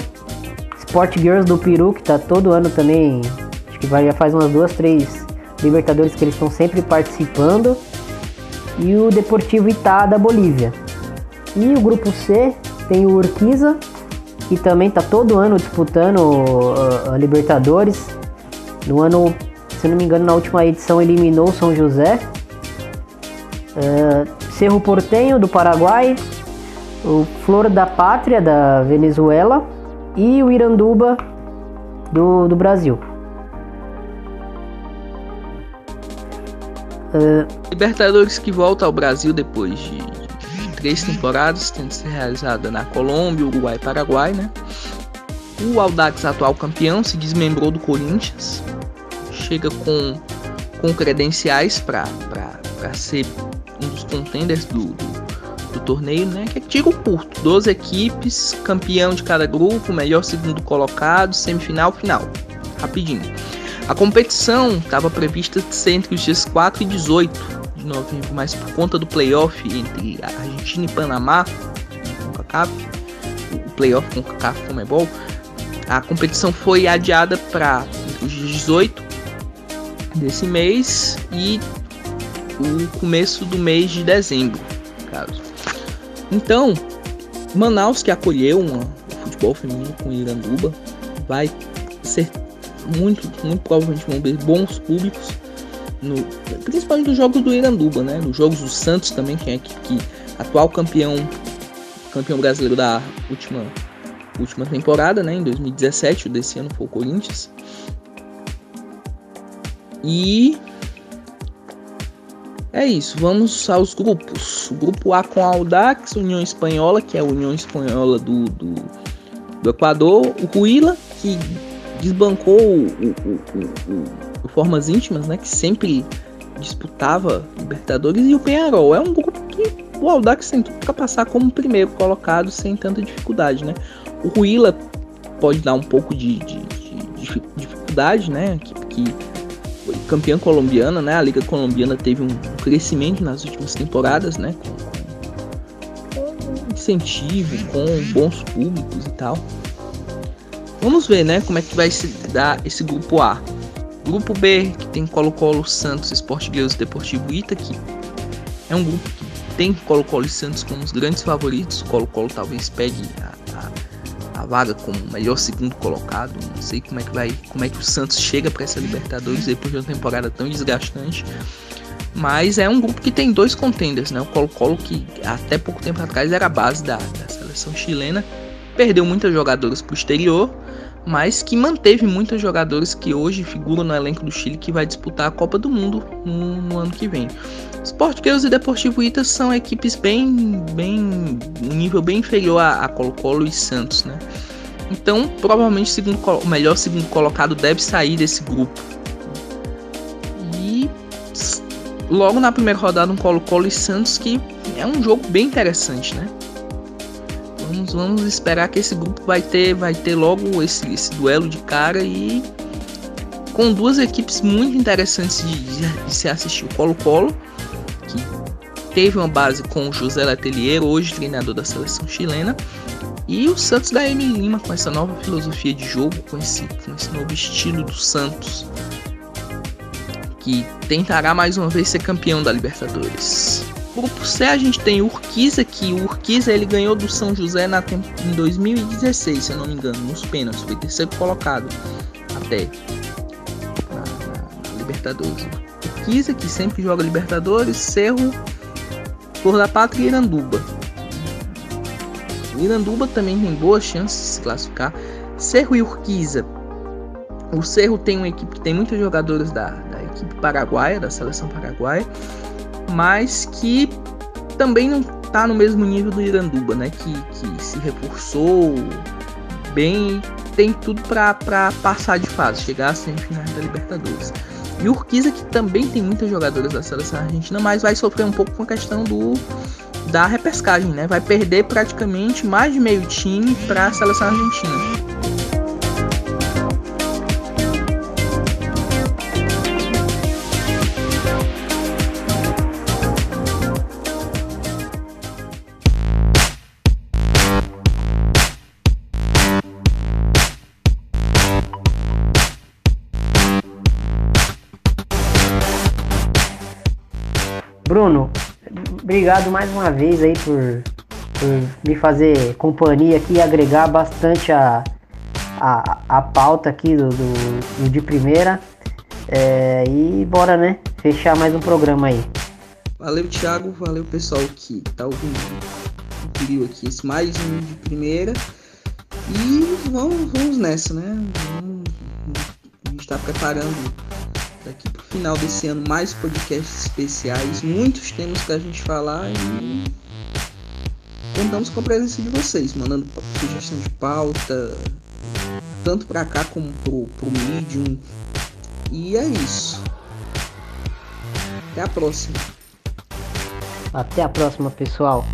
Speaker 1: Sport Girls do Peru, que tá todo ano também, acho que já faz umas 2, 3 Libertadores que eles estão sempre participando, e o Deportivo Itá da Bolívia. E o grupo C tem o Urquiza, que também tá todo ano disputando a Libertadores. No ano, se não me engano, na última edição eliminou o São José. Cerro Porteño do Paraguai, o Flor da Pátria da Venezuela e o Iranduba do Brasil.
Speaker 3: Libertadores que volta ao Brasil depois de 3 temporadas, tendo sido realizada na Colômbia, Uruguai e Paraguai, né? O Audax, atual campeão, se desmembrou do Corinthians, chega com credenciais para ser um dos contenders do torneio, né? Que é tiro curto, 12 equipes, campeão de cada grupo, melhor segundo colocado, semifinal, final, rapidinho. A competição estava prevista ser entre os dias 4 e 18 de novembro, mas por conta do playoff entre Argentina e Panamá, com CONCACAF, o playoff com CONCACAF e Conmebol, a competição foi adiada para os dias 18 desse mês, e o começo do mês de dezembro, no caso. Então, Manaus, que acolheu o futebol feminino com Iranduba, vai ser muito provavelmente vão ver bons públicos, principalmente nos jogos do Iranduba, né? Nos jogos do Santos também, que é a equipe que atual campeão brasileiro da última temporada, né? Em 2017, o desse ano foi o Corinthians. E é isso, vamos aos grupos. O grupo A com a Audax, União Espanhola, que é a União Espanhola do Equador, o Huila, que desbancou o Formas Íntimas, né, que sempre disputava Libertadores, e o Peñarol. É um grupo que o Audax tem tudo para passar como primeiro colocado sem tanta dificuldade, né? O Huila pode dar um pouco de dificuldade, né, que campeã colombiana, né? A Liga Colombiana teve um crescimento nas últimas temporadas, né? Com incentivo, com bons públicos e tal. Vamos ver, né? Como é que vai se dar esse grupo A. Grupo B, que tem Colo-Colo, Santos, Sport Girls e Deportivo Ita, que é um grupo que tem Colo-Colo e Santos como os grandes favoritos. O Colo-Colo talvez pegue a vaga como o melhor segundo colocado. Não sei como é que o Santos chega para essa Libertadores depois de uma temporada tão desgastante. Mas é um grupo que tem dois contenders, né? O Colo-Colo, que até pouco tempo atrás era a base da seleção chilena, perdeu muitas jogadoras para o exterior, mas que manteve muitos jogadores que hoje figuram no elenco do Chile, que vai disputar a Copa do Mundo no ano que vem. Sport Girls e Deportivo Ita são equipes um nível bem inferior a Colo-Colo e Santos, né? Então, provavelmente o melhor segundo colocado deve sair desse grupo. E logo na primeira rodada, um Colo-Colo e Santos, que é um jogo bem interessante, né? Vamos esperar que esse grupo vai ter logo esse duelo de cara, e com duas equipes muito interessantes de se assistir. O Colo-Colo, que teve uma base com o José Letelier, hoje treinador da seleção chilena, e o Santos da Emily Lima, com essa nova filosofia de jogo, com esse novo estilo do Santos, que tentará mais uma vez ser campeão da Libertadores. Grupo C, a gente tem o Urquiza, que o Urquiza ele ganhou do São José em 2016, se eu não me engano, nos pênaltis, foi terceiro colocado até na Libertadores. Urquiza, que sempre joga Libertadores, Cerro, Flor da Pátria e Iranduba. O Iranduba também tem boas chances de se classificar. Cerro e Urquiza. O Cerro tem uma equipe que tem muitos jogadores da equipe paraguaia, da seleção paraguaia, mas que também não está no mesmo nível do Iranduba, né? Que se reforçou bem, tem tudo para passar de fase, chegar às semifinais da Libertadores. E o Urquiza, que também tem muitos jogadores da seleção argentina, mas vai sofrer um pouco com a questão da repescagem, né? Vai perder praticamente mais de meio time para a seleção argentina.
Speaker 1: Bruno, obrigado mais uma vez aí por me fazer companhia aqui e agregar bastante a pauta aqui do de primeira. E bora, né? Fechar mais um programa aí.
Speaker 3: Valeu, Thiago. Valeu, pessoal que tá ouvindo aqui esse mais um de primeira. E vamos nessa, né? A gente tá preparando daqui pro final desse ano mais podcasts especiais, muitos temas pra gente falar, e contamos com a presença de vocês, mandando sugestão de pauta, tanto pra cá como pro Medium. E é isso. Até a próxima.
Speaker 1: Até a próxima, pessoal.